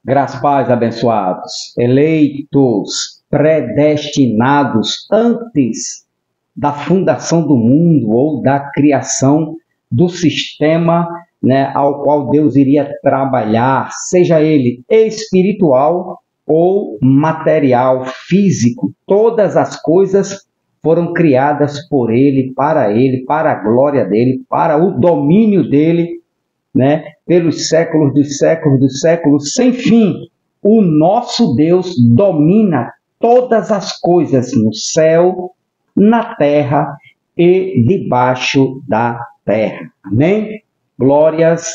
Graças, paz, abençoados, eleitos, predestinados antes da fundação do mundo ou da criação do sistema, né, ao qual Deus iria trabalhar, seja ele espiritual ou material, físico. Todas as coisas foram criadas por ele, para a glória dele, para o domínio dele, né, pelos séculos dos séculos, sem fim. O nosso Deus domina todas as coisas no céu, na terra e debaixo da terra. Amém? Glórias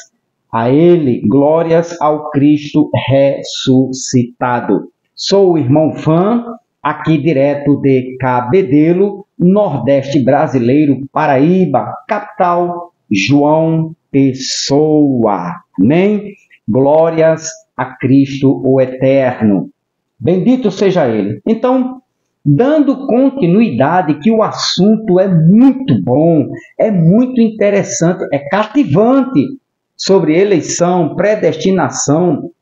a Ele, glórias ao Cristo ressuscitado. Sou o irmão Fã, aqui direto de Cabedelo, Nordeste brasileiro, Paraíba, capital João Pessoa. Amém? Glórias a Cristo o Eterno. Bendito seja Ele. Então, dando continuidade, que o assunto é muito bom, é muito interessante, é cativante, sobre eleição, predestinação,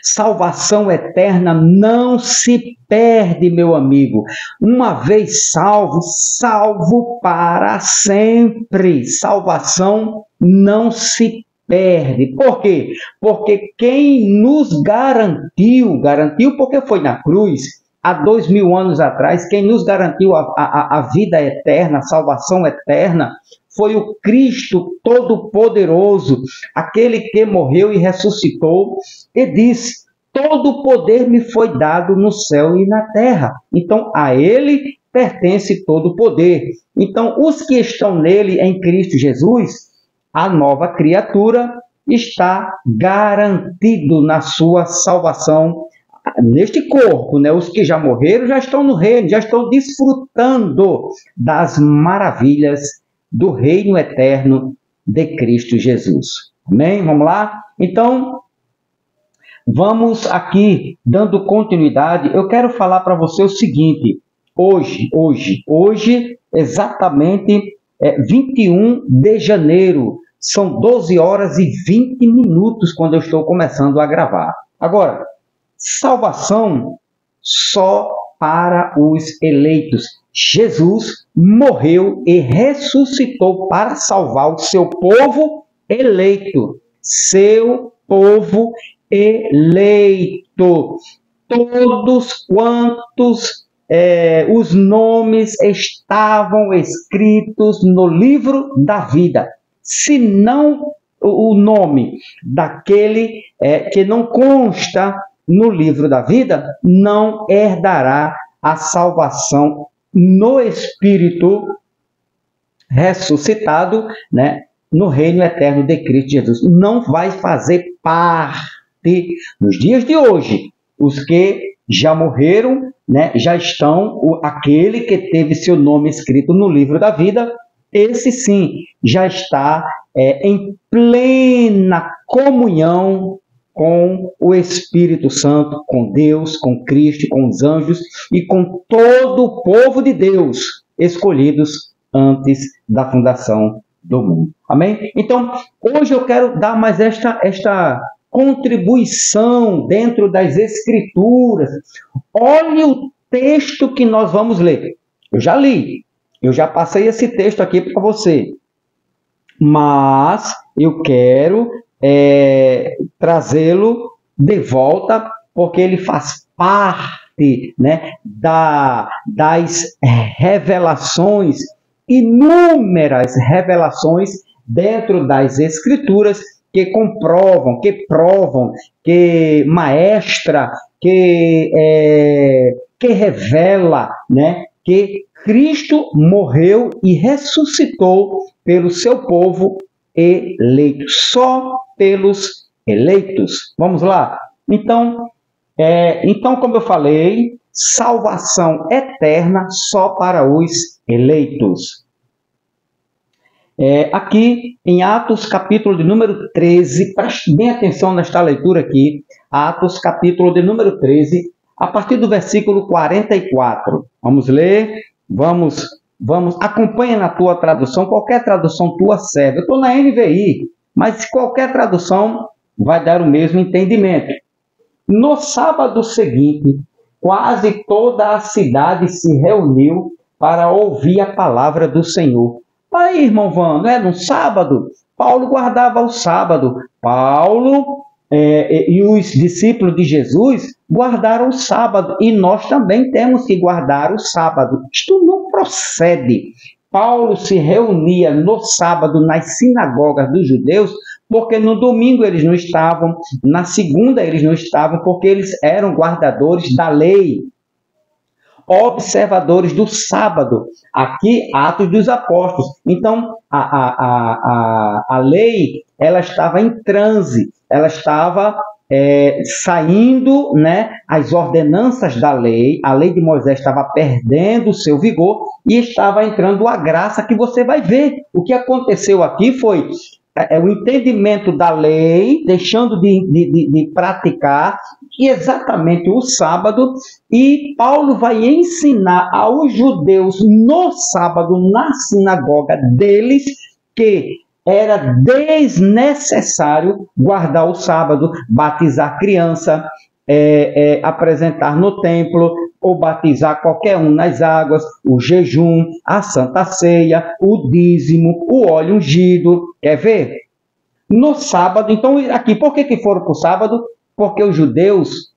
salvação eterna não se perde, meu amigo. Uma vez salvo, salvo para sempre. Salvação não se perde. Por quê? Porque quem nos garantiu porque foi na cruz, há 2000 anos atrás, quem nos garantiu a vida eterna, a salvação eterna, foi o Cristo Todo-Poderoso, aquele que morreu e ressuscitou, e disse: todo o poder me foi dado no céu e na terra. Então, a Ele pertence todo o poder. Então, os que estão nele, em Cristo Jesus, a nova criatura, está garantido na sua salvação neste corpo, né? Os que já morreram já estão no reino, já estão desfrutando das maravilhas do reino eterno de Cristo Jesus. Amém? Vamos lá? Então, vamos aqui, dando continuidade, eu quero falar para você o seguinte: hoje, exatamente 21 de janeiro, são 12 horas e 20 minutos quando eu estou começando a gravar. Agora, salvação só para os eleitos. Jesus morreu e ressuscitou para salvar o seu povo eleito. Seu povo eleito. Todos quantos os nomes estavam escritos no livro da vida. Se não o nome daquele que não consta no livro da vida, não herdará a salvação no Espírito ressuscitado, né, no reino eterno de Cristo Jesus. Não vai fazer parte, nos dias de hoje, os que já morreram, né, já estão, aquele que teve seu nome escrito no livro da vida, esse sim, já está em plena comunhão com o Espírito Santo, com Deus, com Cristo, com os anjos e com todo o povo de Deus, escolhidos antes da fundação do mundo. Amém? Então, hoje eu quero dar mais esta contribuição dentro das Escrituras. Olhe o texto que nós vamos ler. Eu já li, eu já passei esse texto aqui para você, mas eu quero trazê-lo de volta, porque ele faz parte, né, das revelações, inúmeras revelações dentro das Escrituras que comprovam, que provam, que maestra, que revela, né, que Cristo morreu e ressuscitou pelo seu povo eleito, só pelos eleitos. Vamos lá? Então, como eu falei, salvação eterna só para os eleitos. Aqui em Atos, capítulo de número 13, preste bem atenção nesta leitura aqui, Atos, capítulo de número 13, a partir do versículo 44. Vamos ler, vamos, acompanha na tua tradução, qualquer tradução tua serve. Eu estou na NVI, mas qualquer tradução vai dar o mesmo entendimento. No sábado seguinte, quase toda a cidade se reuniu para ouvir a palavra do Senhor. Aí, irmão Vando, no sábado, Paulo guardava o sábado. Paulo e os discípulos de Jesus guardaram o sábado, e nós também temos que guardar o sábado. Isto não procede. Paulo se reunia no sábado nas sinagogas dos judeus, porque no domingo eles não estavam, na segunda eles não estavam, porque eles eram guardadores da lei, observadores do sábado. Aqui, Atos dos Apóstolos. Então, a lei, ela estava em transe, ela estava saindo, as ordenanças da lei, a lei de Moisés estava perdendo o seu vigor e estava entrando a graça, que você vai ver. O que aconteceu aqui foi o entendimento da lei, deixando de praticar, e exatamente o sábado, e Paulo vai ensinar aos judeus no sábado, na sinagoga deles, que era desnecessário guardar o sábado, batizar criança, apresentar no templo, ou batizar qualquer um nas águas, o jejum, a santa ceia, o dízimo, o óleo ungido. Quer ver? No sábado, então, aqui, por que foram para o sábado? Porque os judeus,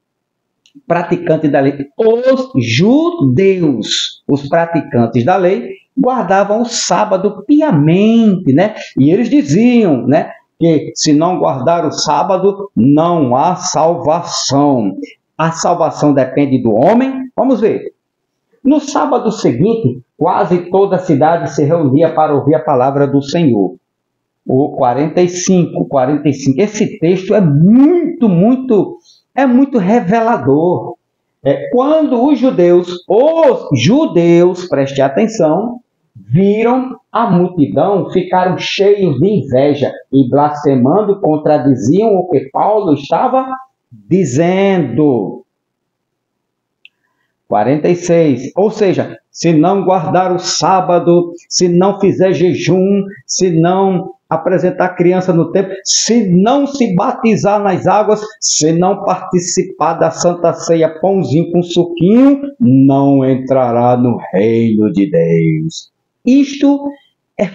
praticantes da lei, os judeus, os praticantes da lei, guardavam o sábado piamente, E eles diziam, que se não guardar o sábado, não há salvação. A salvação depende do homem. Vamos ver. No sábado seguinte, quase toda a cidade se reunia para ouvir a palavra do Senhor. O 45. Esse texto é muito revelador. Quando os judeus, preste atenção, viram a multidão, ficaram cheios de inveja e, blasfemando, contradiziam o que Paulo estava dizendo. 46. Ou seja, se não guardar o sábado, se não fizer jejum, se não apresentar criança no templo, se não se batizar nas águas, se não participar da Santa Ceia, pãozinho com suquinho, não entrará no reino de Deus. Isto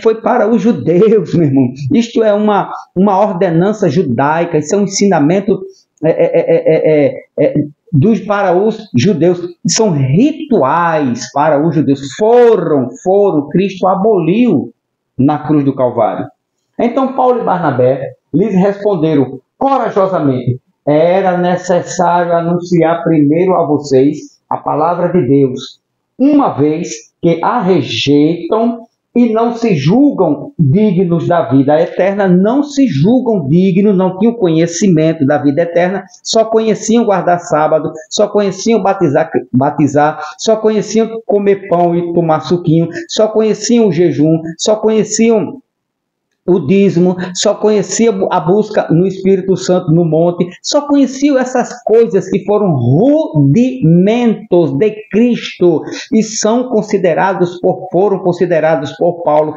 foi para os judeus, meu irmão. Isto é uma ordenança judaica, isso é um ensinamento para os judeus. São rituais para os judeus. Cristo aboliu na cruz do Calvário. Então, Paulo e Barnabé lhes responderam corajosamente: era necessário anunciar primeiro a vocês a palavra de Deus, uma vez que a rejeitam e não se julgam dignos da vida eterna, não se julgam dignos, não tinham conhecimento da vida eterna, só conheciam guardar sábado, só conheciam batizar, só conheciam comer pão e tomar suquinho, só conheciam o jejum, só conheciam o dízimo, só conhecia a busca no Espírito Santo no monte, só conheciam essas coisas que foram rudimentos de Cristo e foram considerados por Paulo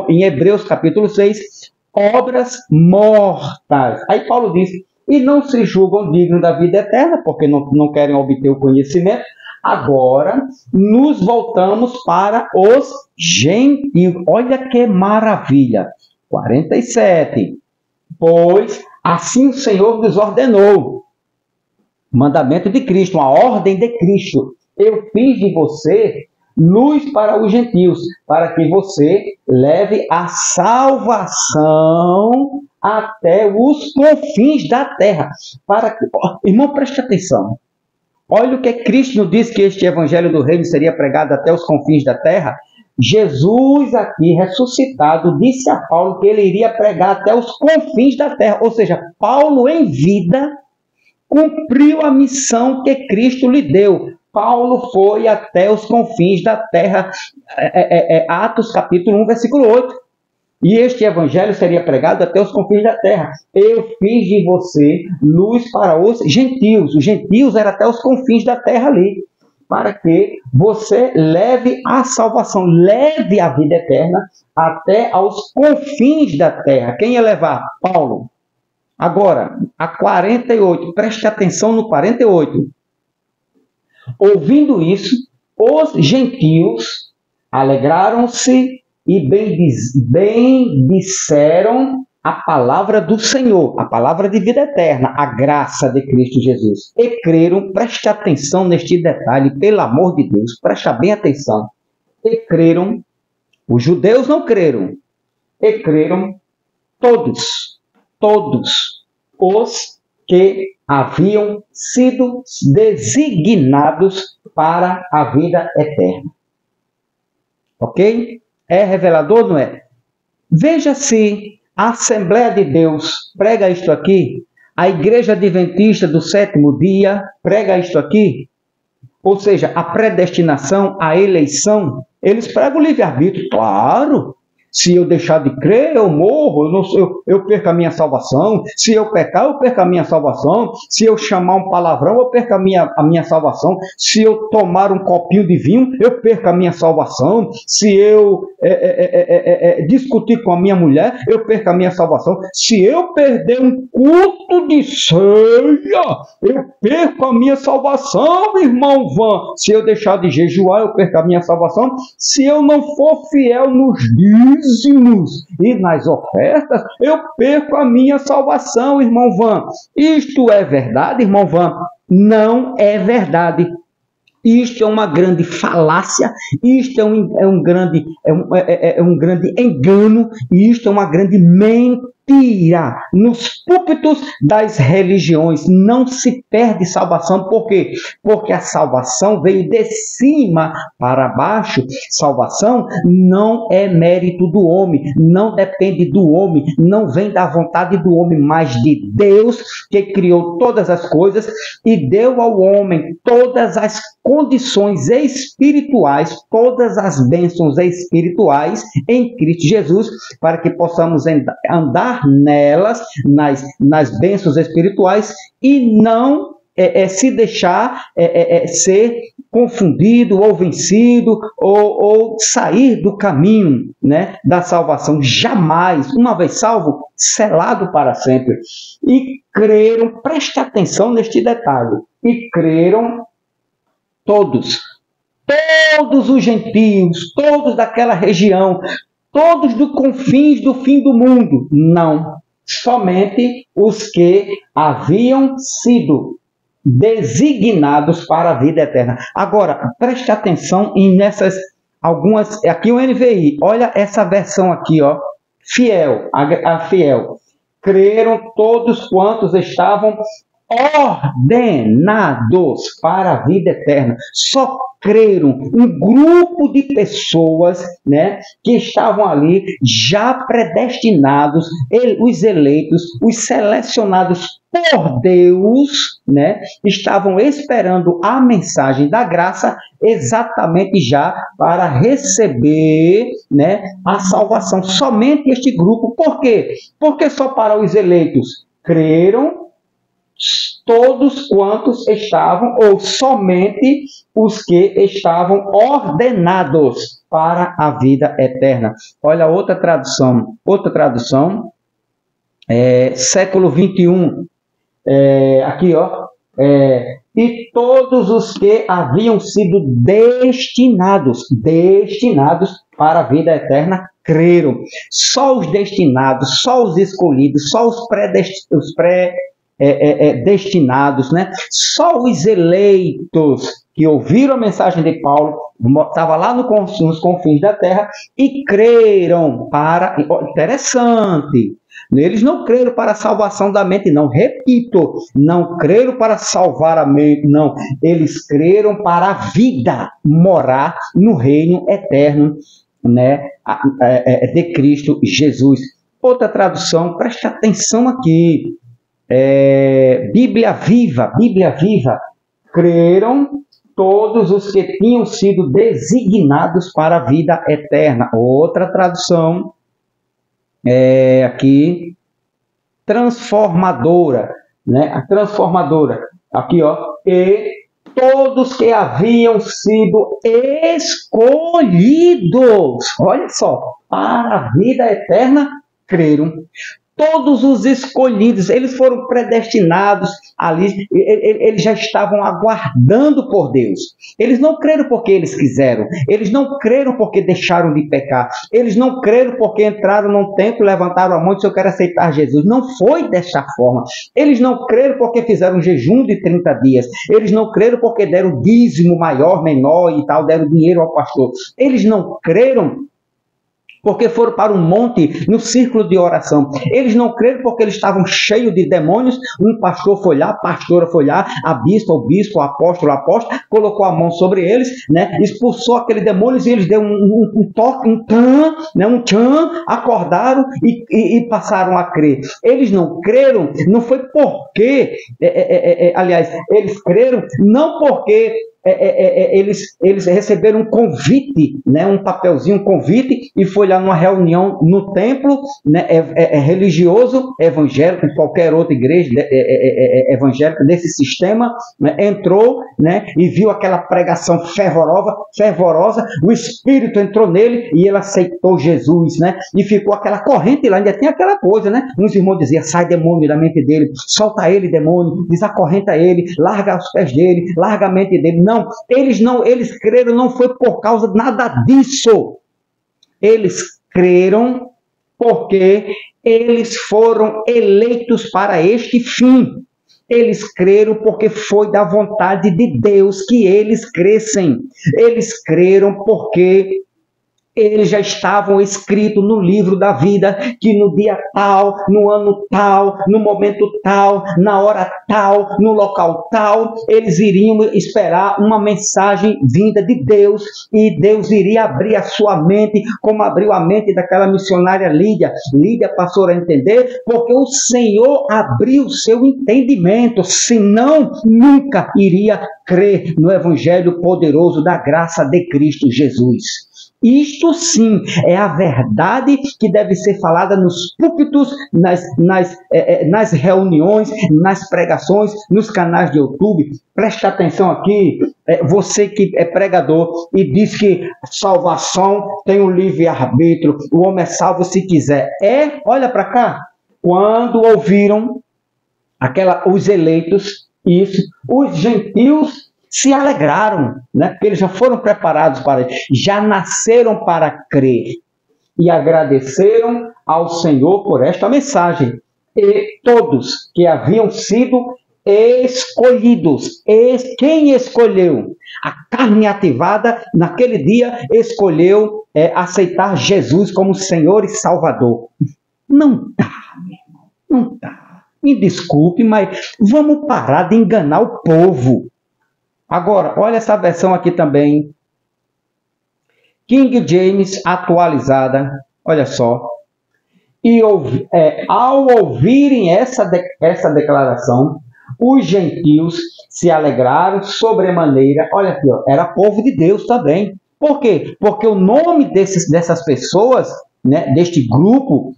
em Hebreus capítulo 6, obras mortas. Aí Paulo diz: e não se julgam dignos da vida eterna, porque não querem obter o conhecimento. Agora nos voltamos para os gentios. Olha que maravilha! 47. Pois assim o Senhor nos ordenou. Mandamento de Cristo, uma ordem de Cristo. Eu fiz de você luz para os gentios, para que você leve a salvação até os confins da terra. Irmão, preste atenção. Olha o que Cristo nos disse, que este evangelho do reino seria pregado até os confins da terra. Jesus aqui ressuscitado disse a Paulo que ele iria pregar até os confins da terra. Ou seja, Paulo em vida cumpriu a missão que Cristo lhe deu. Paulo foi até os confins da terra. Atos capítulo 1, versículo 8. E este evangelho seria pregado até os confins da terra. Eu fiz de você luz para os gentios. Os gentios eram até os confins da terra ali. Para que você leve a salvação, leve a vida eterna até aos confins da terra. Quem ia levar? Paulo. Agora, a 48, preste atenção no 48. Ouvindo isso, os gentios alegraram-se e bendiceram a palavra do Senhor, a palavra de vida eterna, a graça de Cristo Jesus. E creram, preste atenção neste detalhe, pelo amor de Deus, preste bem atenção. E creram, os judeus não creram, e creram todos os que haviam sido designados para a vida eterna. Ok? É revelador, não é? Veja se a Assembleia de Deus prega isto aqui, a Igreja Adventista do Sétimo Dia prega isto aqui, ou seja, a predestinação, a eleição, eles pregam o livre-arbítrio, claro. Se eu deixar de crer, eu morro, eu perco a minha salvação. Se eu pecar, eu perco a minha salvação. Se eu chamar um palavrão, eu perco a minha salvação. Se eu tomar um copinho de vinho, eu perco a minha salvação. Se eu discutir com a minha mulher, eu perco a minha salvação. Se eu perder um culto de ceia, eu perco a minha salvação, irmão Van. Se eu deixar de jejuar, eu perco a minha salvação. Se eu não for fiel nos dízimos e nas ofertas, eu perco a minha salvação, irmão Van. Isto é verdade, irmão Van? Não é verdade. Isto é uma grande falácia, isto é um grande engano, e isto é uma grande mentira. Nos púlpitos das religiões não se perde salvação. Por quê? Porque a salvação veio de cima para baixo. Salvação não é mérito do homem, não depende do homem, não vem da vontade do homem, mas de Deus, que criou todas as coisas e deu ao homem todas as condições espirituais, todas as bênçãos espirituais em Cristo Jesus, para que possamos andar nelas, nas bênçãos espirituais, e não se deixar ser confundido ou vencido ou sair do caminho, né, da salvação. Jamais, uma vez salvo, selado para sempre. E creram, preste atenção neste detalhe, e creram todos os gentios, todos daquela região, todos dos confins do fim do mundo. Não, somente os que haviam sido designados para a vida eterna. Agora, preste atenção nessas algumas, aqui o NVI, olha essa versão aqui, ó, fiel, a fiel. Creram todos quantos estavam ordenados para a vida eterna. Só creram um grupo de pessoas, né, que estavam ali já predestinados, os eleitos, os selecionados por Deus, né, estavam esperando a mensagem da graça exatamente já para receber, né, a salvação. Somente este grupo. Por quê? Porque só para os eleitos creram todos quantos estavam, ou somente os que estavam ordenados para a vida eterna. Olha outra tradução, século 21, aqui ó, e todos os que haviam sido destinados para a vida eterna creram. Só os destinados, só os escolhidos, só os destinados, né? Só os eleitos que ouviram a mensagem de Paulo, estava lá nos confins da terra, e creram para... Interessante! Eles não creram para a salvação da mente, não. Repito, não creram para salvar a mente, não. Eles creram para a vida, morar no reino eterno, né, de Cristo Jesus. Outra tradução, preste atenção aqui. Bíblia Viva, creram todos os que tinham sido designados para a vida eterna. Outra tradução, aqui, transformadora, né? A transformadora, aqui ó, e todos que haviam sido escolhidos, olha só, para a vida eterna, creram. Todos os escolhidos, eles foram predestinados ali, eles já estavam aguardando por Deus. Eles não creram porque eles quiseram, eles não creram porque deixaram de pecar, eles não creram porque entraram num templo, levantaram a mão e disseram: eu quero aceitar Jesus. Não foi desta forma. Eles não creram porque fizeram um jejum de 30 dias, eles não creram porque deram dízimo maior, menor e tal, deram dinheiro ao pastor. Eles não creram porque foram para um monte no círculo de oração. Eles não creram porque eles estavam cheios de demônios. Um pastor foi lá, a pastora foi lá, a bispa, o bispo, o apóstolo, colocou a mão sobre eles, né? Expulsou aquele demônio e eles deram um toque, um tchan, acordaram e passaram a crer. Eles não creram, não foi porque, aliás, eles creram não porque eles receberam um convite, né, um papelzinho, um convite, e foi lá numa reunião no templo, né, religioso, evangélico, qualquer outra igreja evangélica desse sistema, né, entrou, né, e viu aquela pregação fervorosa, o Espírito entrou nele e ele aceitou Jesus, né, e ficou aquela corrente lá, ainda tem aquela coisa, né, uns irmãos diziam: sai demônio da mente dele, solta ele demônio, desacorrenta ele, larga os pés dele, larga a mente dele. Não, eles creram, não foi por causa de nada disso. Eles creram porque eles foram eleitos para este fim. Eles creram porque foi da vontade de Deus que eles crescem. Eles creram porque eles já estavam escritos no livro da vida, que no dia tal, no ano tal, no momento tal, na hora tal, no local tal, eles iriam esperar uma mensagem vinda de Deus, e Deus iria abrir a sua mente, como abriu a mente daquela missionária Lídia. Lídia passou a entender porque o Senhor abriu o seu entendimento, senão nunca iria crer no Evangelho poderoso da graça de Cristo Jesus. Isto sim é a verdade que deve ser falada nos púlpitos, nas reuniões, nas pregações, nos canais de YouTube. Preste atenção aqui, você que é pregador e diz que salvação tem um livre-arbítrio, o homem é salvo se quiser. Olha para cá, quando ouviram os eleitos, isso, os gentios se alegraram, né? Porque eles já foram preparados para isso, já nasceram para crer e agradeceram ao Senhor por esta mensagem. E todos que haviam sido escolhidos, quem escolheu? A carne ativada naquele dia escolheu aceitar Jesus como Senhor e Salvador. Não dá, meu irmão, não dá. Me desculpe, mas vamos parar de enganar o povo. Agora, olha essa versão aqui também. King James atualizada. Olha só. E ao ouvirem essa declaração, os gentios se alegraram sobremaneira. Olha aqui, ó, era povo de Deus também. Por quê? Porque o nome dessas pessoas, né, deste grupo,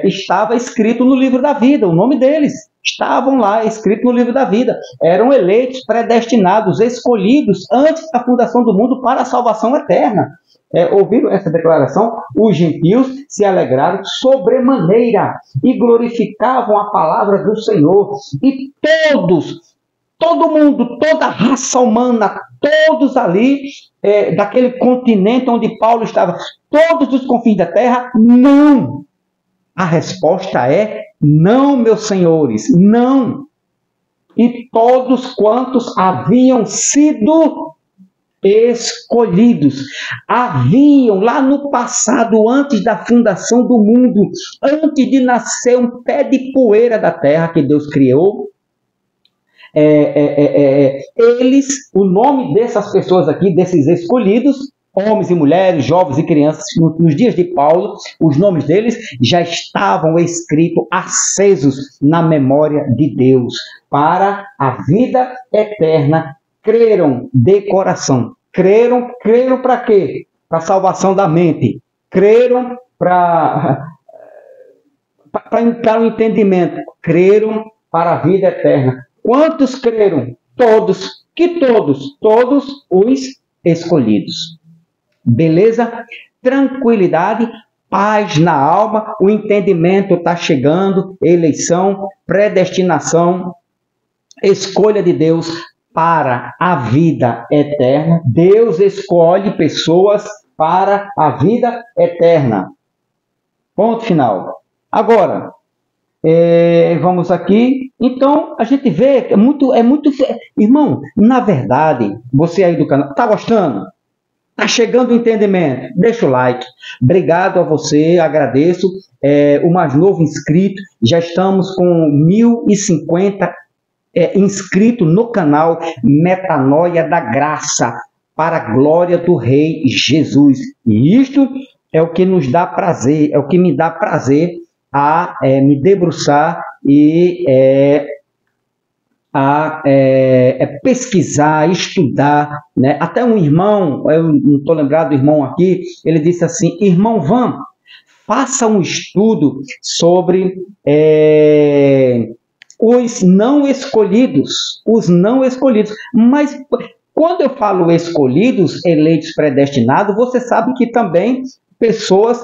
estava escrito no livro da vida. O nome deles estavam lá escritos no livro da vida. Eram eleitos, predestinados, escolhidos antes da fundação do mundo para a salvação eterna. Ouviram essa declaração? Os gentios se alegraram sobremaneira e glorificavam a palavra do Senhor. E todo mundo, toda a raça humana, todos ali, daquele continente onde Paulo estava, todos os confins da terra, não. A resposta é não, meus senhores, não. E todos quantos haviam sido escolhidos, haviam lá no passado, antes da fundação do mundo, antes de nascer um pé de poeira da terra que Deus criou, eles, o nome dessas pessoas aqui, desses escolhidos, homens e mulheres, jovens e crianças, nos dias de Paulo, os nomes deles já estavam escritos, acesos na memória de Deus, para a vida eterna. Creram de coração. Creram para quê? Para a salvação da mente. Creram para o entendimento. Creram para a vida eterna. Quantos creram? Todos. Que todos? Todos os escolhidos. Beleza? Tranquilidade. paz na alma, o entendimento está chegando, eleição, predestinação, escolha de Deus para a vida eterna. Deus escolhe pessoas para a vida eterna. Ponto final. Agora, vamos aqui. Então, a gente vê que é muito... Irmão, na verdade, você aí do canal, está gostando? Está chegando o entendimento? Deixa o like. Obrigado a você, agradeço. O mais novo inscrito, já estamos com 1050 inscritos no canal Metanoia da Graça, para a glória do Rei Jesus. E isto é o que nos dá prazer, é o que me dá prazer a me debruçar e pesquisar, estudar, né? Até um irmão, eu não estou lembrado do irmão aqui, ele disse assim: irmão Van, faça um estudo sobre os não escolhidos, mas quando eu falo escolhidos, eleitos, predestinados, você sabe que também pessoas,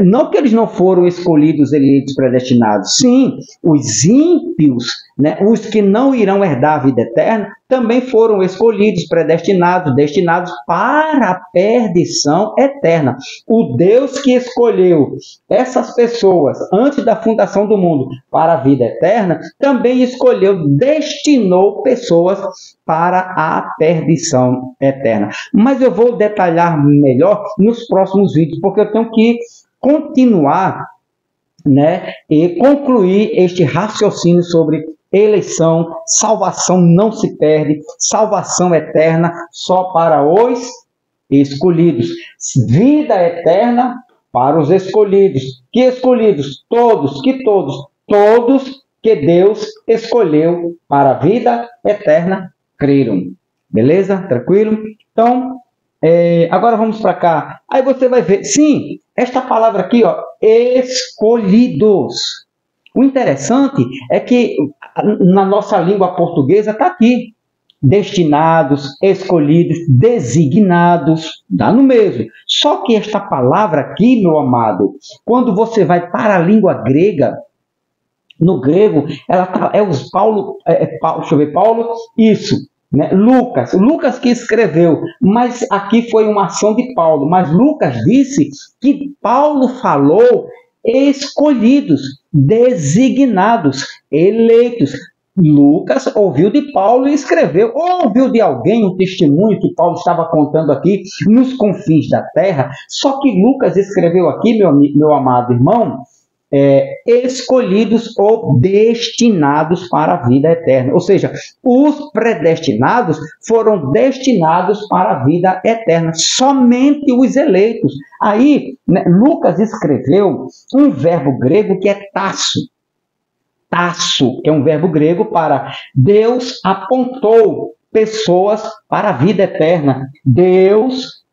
não que eles não foram escolhidos, eleitos, predestinados, sim, os ímpios, né, os que não irão herdar a vida eterna, também foram escolhidos, predestinados, destinados para a perdição eterna. O Deus que escolheu essas pessoas antes da fundação do mundo para a vida eterna, também escolheu, destinou pessoas para a perdição eterna. Mas eu vou detalhar melhor nos próximos vídeos, porque eu tenho que continuar, né, e concluir este raciocínio sobre eleição, salvação não se perde, salvação eterna só para os escolhidos, vida eterna para os escolhidos. Que escolhidos? Todos que Deus escolheu para a vida eterna creram. Beleza? Tranquilo? Então, agora vamos para cá. Aí você vai ver, sim, esta palavra aqui, ó, escolhidos. O interessante é que na nossa língua portuguesa está aqui. Destinados, escolhidos, designados, dá no mesmo. Só que esta palavra aqui, meu amado, quando você vai para a língua grega, no grego, ela tá, Paulo, isso, né? Lucas que escreveu, mas aqui foi uma ação de Paulo, mas Lucas disse que Paulo falou escolhidos, designados, eleitos. Lucas ouviu de Paulo e escreveu, ou ouviu de alguém um testemunho que Paulo estava contando aqui nos confins da terra, só que Lucas escreveu aqui, meu amado irmão, escolhidos ou destinados para a vida eterna. Ou seja, os predestinados foram destinados para a vida eterna, somente os eleitos. Aí, né, Lucas escreveu um verbo grego que é tasso, que é um verbo grego para Deus apontou pessoas para a vida eterna. Deus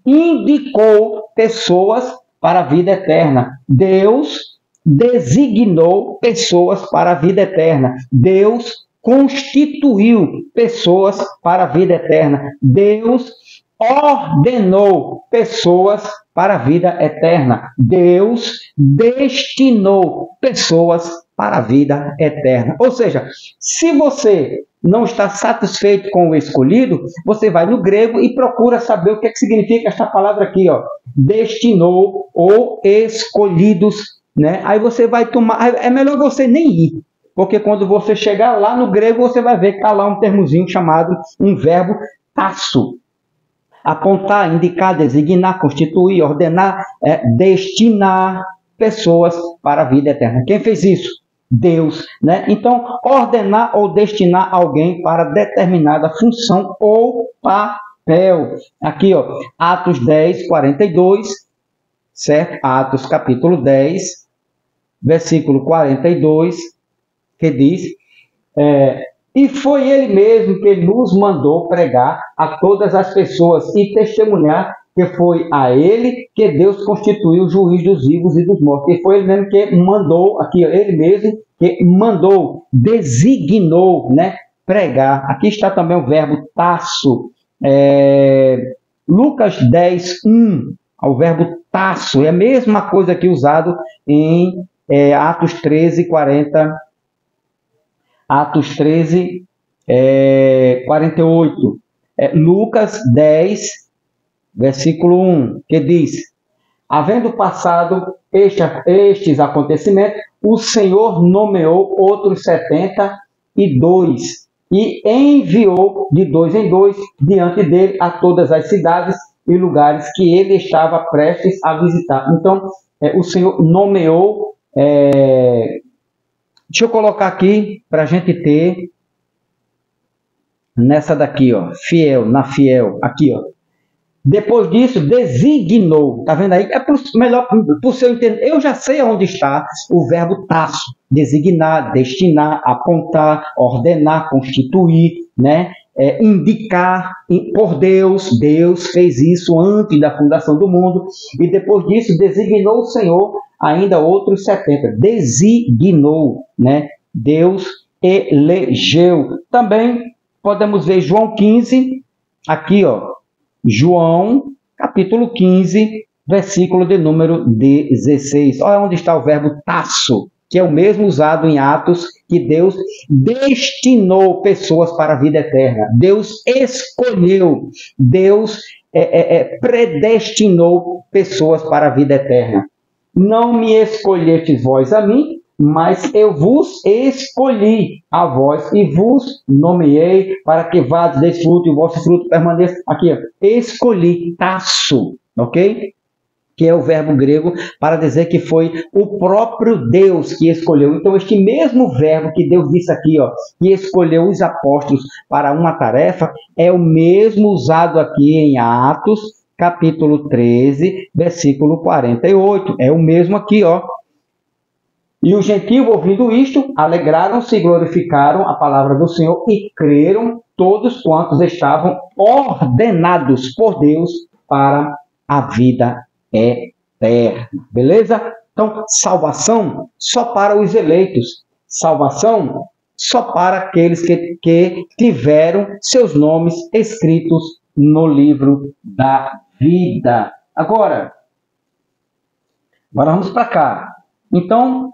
indicou pessoas para a vida eterna. Deus designou pessoas para a vida eterna. Deus constituiu pessoas para a vida eterna. Deus ordenou pessoas para a vida eterna. Deus destinou pessoas para a vida eterna. Ou seja, se você não está satisfeito com o escolhido, você vai no grego e procura saber o que significa esta palavra aqui, ó, destinou ou escolhidos, né? Aí você vai tomar, é melhor você nem ir, porque quando você chegar lá no grego, você vai ver que está lá um termozinho chamado, um verbo tasso. Apontar, indicar, designar, constituir, ordenar, destinar pessoas para a vida eterna. Quem fez isso? Deus, né? Então, ordenar ou destinar alguém para determinada função ou papel. Aqui, ó, Atos 10, 42, certo? Atos capítulo 10, versículo 42, que diz... E foi ele mesmo que nos mandou pregar a todas as pessoas e testemunhar que foi a ele que Deus constituiu o juiz dos vivos e dos mortos. E foi ele mesmo que mandou, aqui ele mesmo que mandou, designou, né, pregar. Aqui está também o verbo tasso. Lucas 10, 1, o verbo Tasso. É a mesma coisa que usado em Atos 13, 40. Atos 13, 48. Lucas 10, versículo 1, que diz: havendo passado estes acontecimentos, o Senhor nomeou outros 72 e enviou de 2 em 2 diante dele a todas as cidades e lugares que ele estava prestes a visitar. Então, o Senhor nomeou. Deixa eu colocar aqui para a gente ter nessa daqui, ó, na fiel, aqui, ó. Depois disso, designou. Tá vendo aí? É melhor para o seu entender. Eu já sei onde está o verbo tasso. Designar, destinar, apontar, ordenar, constituir, né? Indicar por Deus. Deus fez isso antes da fundação do mundo. E depois disso, designou o Senhor ainda outros 70. Designou, né? Deus elegeu. Também podemos ver João 15, aqui, ó. João, capítulo 15, versículo de número 16. Olha onde está o verbo tasso, que é o mesmo usado em Atos, que Deus destinou pessoas para a vida eterna. Deus escolheu, Deus predestinou pessoas para a vida eterna. Não me escolhestes vós a mim, mas eu vos escolhi a vós e vos nomeei para que vades, deis fruto e o vosso fruto permaneça. Aqui, ó, escolhi, tasso, ok? Que é o verbo grego para dizer que foi o próprio Deus que escolheu. Então, este mesmo verbo que Deus disse aqui, ó, que escolheu os apóstolos para uma tarefa, é o mesmo usado aqui em Atos, capítulo 13, versículo 48. É o mesmo aqui, ó. E os gentios, ouvindo isto, alegraram-se e glorificaram a palavra do Senhor e creram todos quantos estavam ordenados por Deus para a vida eterna. Beleza? Então, salvação só para os eleitos. Salvação só para aqueles que tiveram seus nomes escritos no livro da vida. Agora vamos para cá. Então,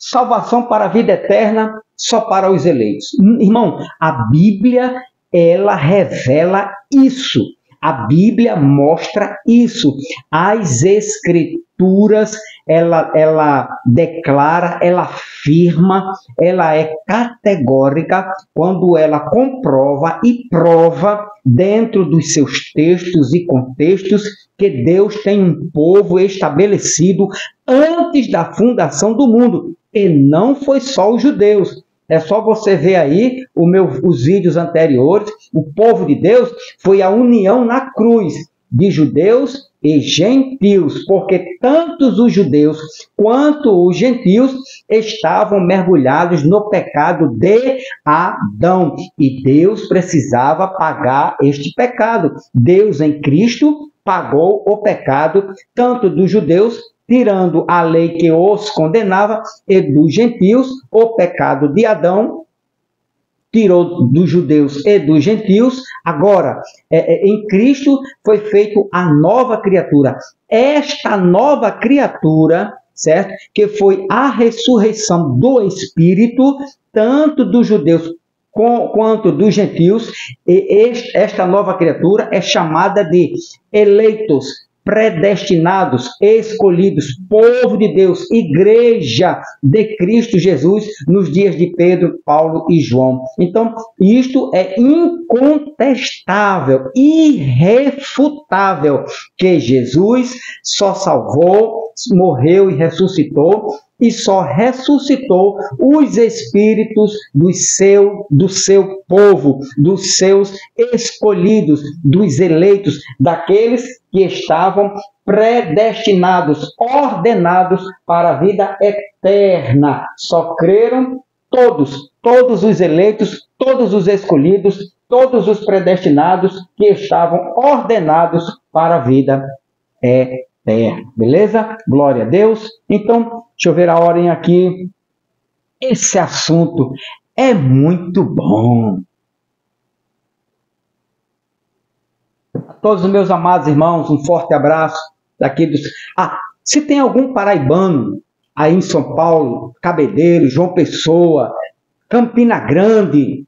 salvação para a vida eterna só para os eleitos. Irmão, a Bíblia, ela revela isso. A Bíblia mostra isso. As Escrituras, ela declara, ela afirma, ela é categórica quando ela comprova e prova dentro dos seus textos e contextos que Deus tem um povo estabelecido antes da fundação do mundo. E não foi só os judeus. É só você ver aí os vídeos anteriores. O povo de Deus foi a união na cruz de judeus e gentios, porque tanto os judeus quanto os gentios estavam mergulhados no pecado de Adão. E Deus precisava pagar este pecado. Deus em Cristo pagou o pecado tanto dos judeus, tirando a lei que os condenava, e dos gentios, o pecado de Adão, tirou dos judeus e dos gentios. Agora, em Cristo foi feito a nova criatura. Esta nova criatura, certo? Que foi a ressurreição do Espírito, tanto dos judeus quanto dos gentios, e esta nova criatura é chamada de eleitos, predestinados, escolhidos, povo de Deus, igreja de Cristo Jesus nos dias de Pedro, Paulo e João. Então, isto é incontestável, irrefutável, que Jesus só salvou, morreu e ressuscitou, e só ressuscitou os espíritos do seu povo, dos seus escolhidos, dos eleitos, daqueles que estavam predestinados, ordenados para a vida eterna. Só creram todos os eleitos, todos os escolhidos, todos os predestinados que estavam ordenados para a vida eterna. Beleza? Glória a Deus. Então, deixa eu ver a ordem aqui. Esse assunto é muito bom. A todos os meus amados irmãos, um forte abraço. daqui dos... se tem algum paraibano aí em São Paulo, Cabedelo, João Pessoa, Campina Grande,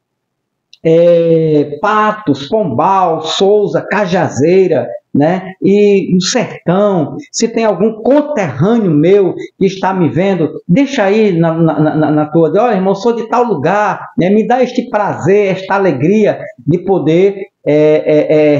Patos, Pombal, Souza, Cajazeira, né? E no Sertão, se tem algum conterrâneo meu que está me vendo, deixa aí na tua, olha, irmão, sou de tal lugar, né? Me dá este prazer, esta alegria de poder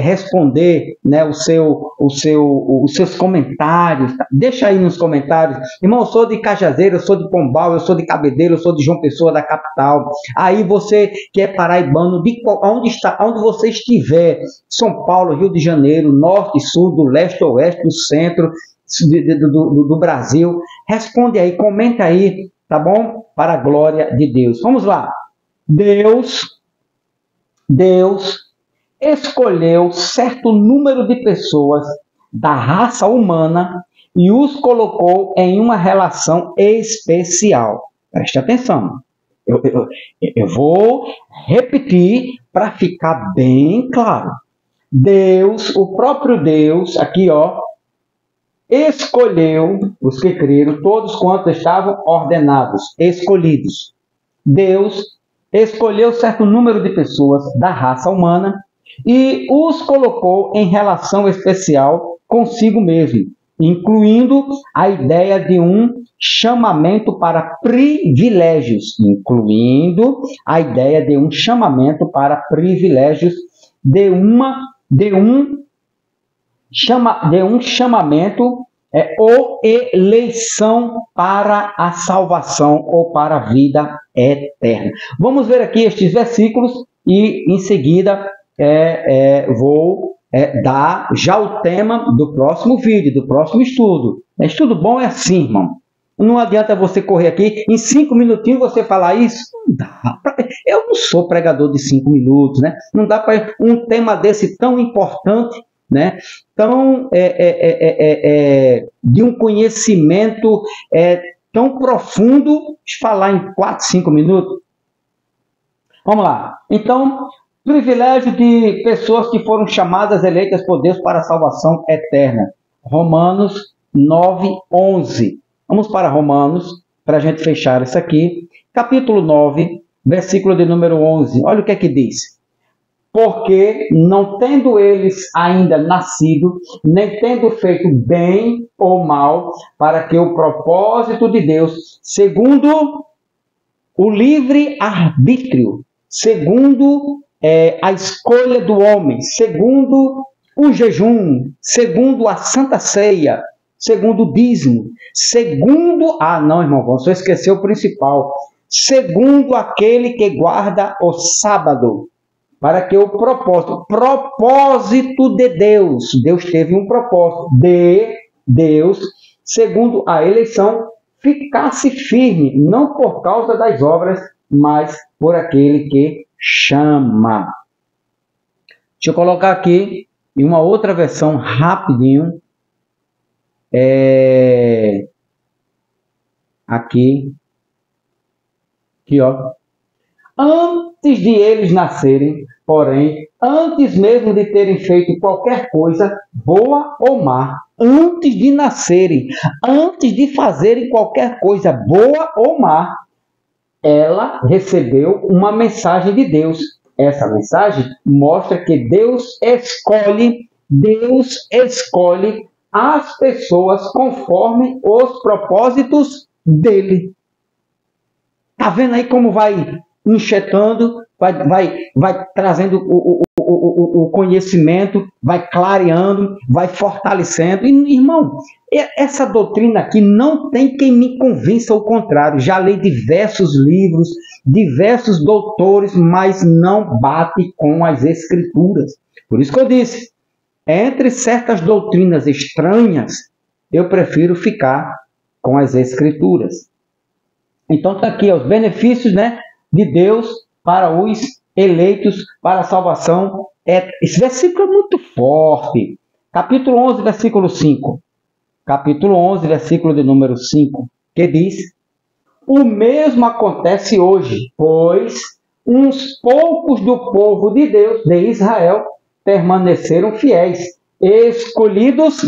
responder, né, os seus comentários. Deixa aí nos comentários, irmão, eu sou de Cajazeira, eu sou de Pombal, eu sou de Cabedelo, eu sou de João Pessoa, da capital. Aí você que é paraibano, onde você estiver, São Paulo, Rio de Janeiro, norte, sul, do leste, oeste, do centro do Brasil, responde aí, comenta aí, tá bom? Para a glória de Deus. Vamos lá. Deus escolheu certo número de pessoas da raça humana e os colocou em uma relação especial. Preste atenção. Eu vou repetir para ficar bem claro. Deus, o próprio Deus, aqui ó, escolheu os que creram, todos quantos estavam ordenados, escolhidos. Deus escolheu certo número de pessoas da raça humana e os colocou em relação especial consigo mesmo, incluindo a ideia de um chamamento para privilégios, de um chamamento ou eleição para a salvação ou para a vida eterna. Vamos ver aqui estes versículos e em seguida vou dar já o tema do próximo vídeo, do próximo estudo. Estudo bom é assim, irmão. Não adianta você correr aqui, em 5 minutinhos você falar isso. Não dá. Eu não sou pregador de 5 minutos, né? Não dá para um tema desse tão importante, né? Tão, de um conhecimento tão profundo, falar em 4, 5 minutos. Vamos lá. Então, privilégio de pessoas que foram chamadas, eleitas por Deus para a salvação eterna. Romanos 9:11. Vamos para Romanos, para a gente fechar isso aqui. Capítulo 9, versículo de número 11. Olha o que é que diz. Porque, não tendo eles ainda nascido, nem tendo feito bem ou mal, para que o propósito de Deus, segundo o livre arbítrio, segundo a escolha do homem, segundo o jejum, segundo a santa ceia, segundo o dízimo, segundo... não, irmão, você esqueceu o principal. Segundo aquele que guarda o sábado, para que o propósito de Deus teve um propósito de Deus, segundo a eleição, ficasse firme, não por causa das obras, mas por aquele que chama. Deixa eu colocar aqui em uma outra versão rapidinho. Aqui, ó. Antes de eles nascerem, porém, antes mesmo de terem feito qualquer coisa, boa ou má, antes de nascerem, antes de fazerem qualquer coisa, boa ou má, ela recebeu uma mensagem de Deus. Essa mensagem mostra que Deus escolhe as pessoas conforme os propósitos dele. Tá vendo aí como vai enxertando, vai trazendo o conhecimento, vai clareando, vai fortalecendo. E, irmão, essa doutrina aqui não tem quem me convença o contrário. Já li diversos livros, diversos doutores, mas não bate com as Escrituras. Por isso que eu disse, entre certas doutrinas estranhas, eu prefiro ficar com as Escrituras. Então está aqui os benefícios, né, de Deus para os eleitos para a salvação. Esse versículo é muito forte. Capítulo 11, versículo 5. Capítulo 11, versículo de número 5, que diz: o mesmo acontece hoje, pois uns poucos do povo de Deus, de Israel, permaneceram fiéis, escolhidos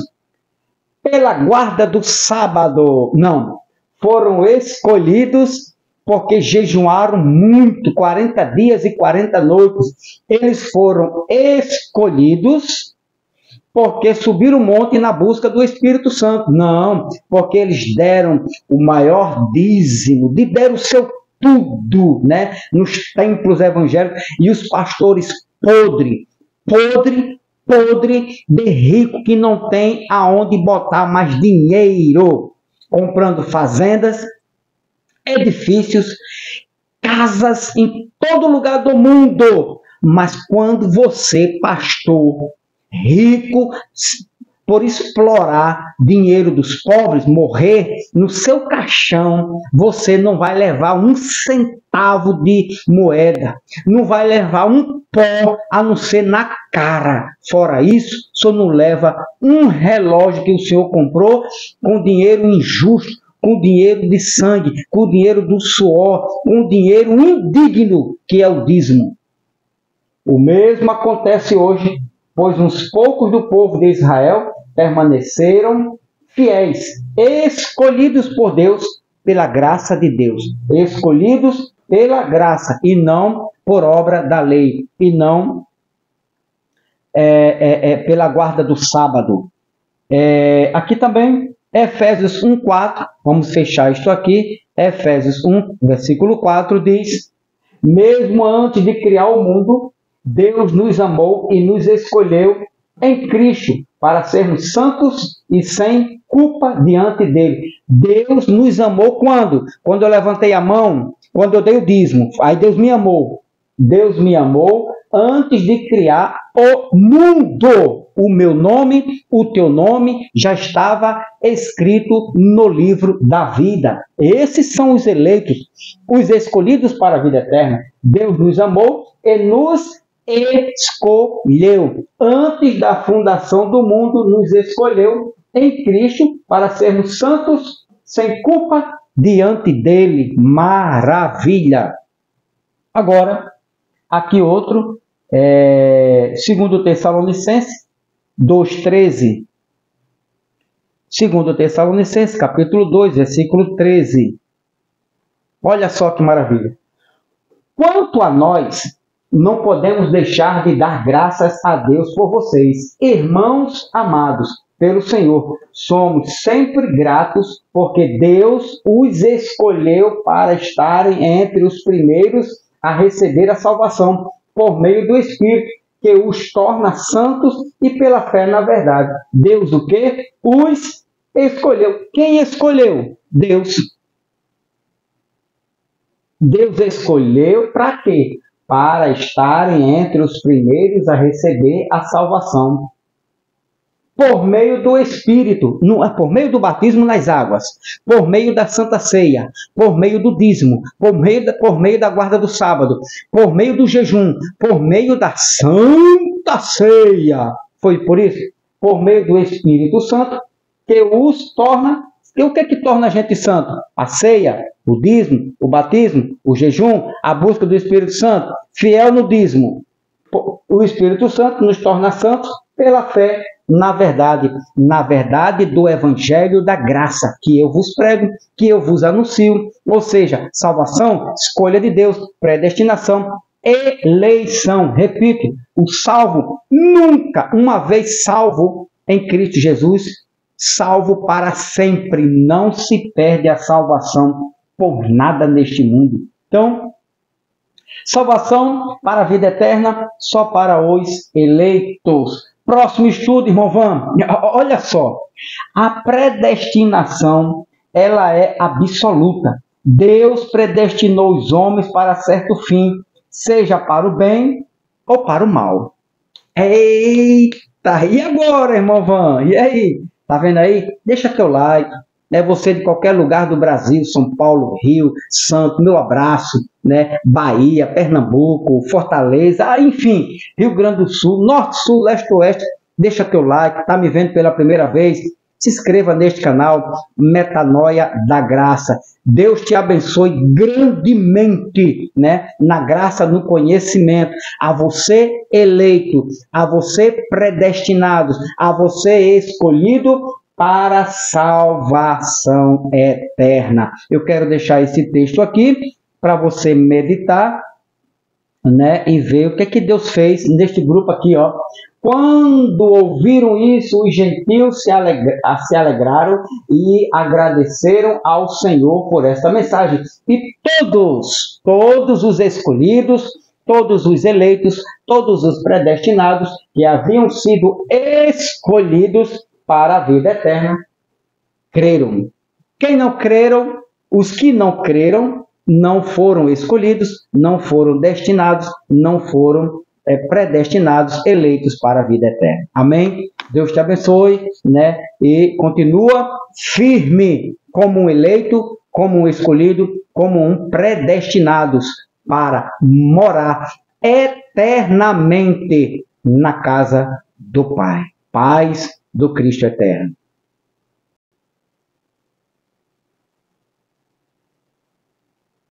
pela guarda do sábado. Não, foram escolhidos porque jejuaram muito, 40 dias e 40 noites. Eles foram escolhidos porque subiram o monte na busca do Espírito Santo. Não, porque eles deram o maior dízimo, deram o seu tudo, né, nos templos evangélicos, e os pastores podre de rico que não tem aonde botar mais dinheiro, comprando fazendas, edifícios, casas em todo lugar do mundo. Mas quando você, pastor, rico, por explorar dinheiro dos pobres, morrer no seu caixão, você não vai levar um centavo de moeda, não vai levar um pó, a não ser na cara. Fora isso, o senhor não leva um relógio que o senhor comprou com dinheiro injusto, com dinheiro de sangue, com dinheiro do suor, com dinheiro indigno, que é o dízimo. O mesmo acontece hoje, pois uns poucos do povo de Israel permaneceram fiéis, escolhidos por Deus, pela graça de Deus, escolhidos pela graça e não por obra da lei, e não pela guarda do sábado. Aqui também, Efésios 1:4, vamos fechar isto aqui. Efésios 1, versículo 4 diz: mesmo antes de criar o mundo, Deus nos amou e nos escolheu em Cristo para sermos santos e sem culpa diante dele. Deus nos amou quando? Quando eu levantei a mão, quando eu dei o dízimo. Aí Deus me amou. Deus me amou antes de criar o mundo. O meu nome, o teu nome já estava escrito no livro da vida. Esses são os eleitos, os escolhidos para a vida eterna. Deus nos amou e nos escolheu. Antes da fundação do mundo, nos escolheu em Cristo para sermos santos, sem culpa, diante dele. Maravilha! Agora, aqui outro, 2 Tessalonicenses 2,13. 2 Tessalonicenses, capítulo 2, versículo 13. Olha só que maravilha. Quanto a nós, não podemos deixar de dar graças a Deus por vocês, irmãos amados pelo Senhor. Somos sempre gratos porque Deus os escolheu para estarem entre os primeiros a receber a salvação por meio do Espírito, que os torna santos e pela fé na verdade. Deus o quê? Os escolheu. Quem escolheu? Deus. Deus escolheu para quê? Para estarem entre os primeiros a receber a salvação. Por meio do Espírito, por meio do batismo nas águas, por meio da Santa Ceia, por meio do dízimo, por meio da guarda do sábado, por meio do jejum, por meio da Santa Ceia. Foi por isso, por meio do Espírito Santo, que os torna. E o que é que torna a gente santo? A ceia, o dízimo, o batismo, o jejum, a busca do Espírito Santo, fiel no dízimo. O Espírito Santo nos torna santos pela fé na verdade do Evangelho da Graça, que eu vos prego, que eu vos anuncio, ou seja, salvação, escolha de Deus, predestinação, eleição. Repito, o salvo nunca, uma vez salvo em Cristo Jesus, salvo para sempre, não se perde a salvação por nada neste mundo. Então, salvação para a vida eterna, só para os eleitos. Próximo estudo, irmão Van. Olha só, a predestinação, ela é absoluta. Deus predestinou os homens para certo fim, seja para o bem ou para o mal. Eita, e agora, irmão Van? E aí? Tá vendo aí? Deixa teu like. Você de qualquer lugar do Brasil, São Paulo, Rio, Santo, meu abraço, né? Bahia, Pernambuco, Fortaleza, enfim, Rio Grande do Sul, Norte, Sul, Leste, Oeste. Deixa teu like, tá me vendo pela primeira vez? Se inscreva neste canal, Metanoia da Graça. Deus te abençoe grandemente, né? Na graça, no conhecimento. A você eleito, a você predestinado, a você escolhido, para salvação eterna. Eu quero deixar esse texto aqui para você meditar, né, e ver o que é que Deus fez neste grupo aqui, ó. Quando ouviram isso, os gentios se alegraram e agradeceram ao Senhor por esta mensagem. E todos os escolhidos, todos os eleitos, todos os predestinados que haviam sido escolhidos para a vida eterna, creram. Quem não creram, os que não creram, não foram escolhidos, não foram destinados, não foram predestinados, eleitos para a vida eterna. Amém? Deus te abençoe, né? E continua firme como um eleito, como um escolhido, como um predestinados para morar eternamente na casa do Pai. Paz do Cristo eterno.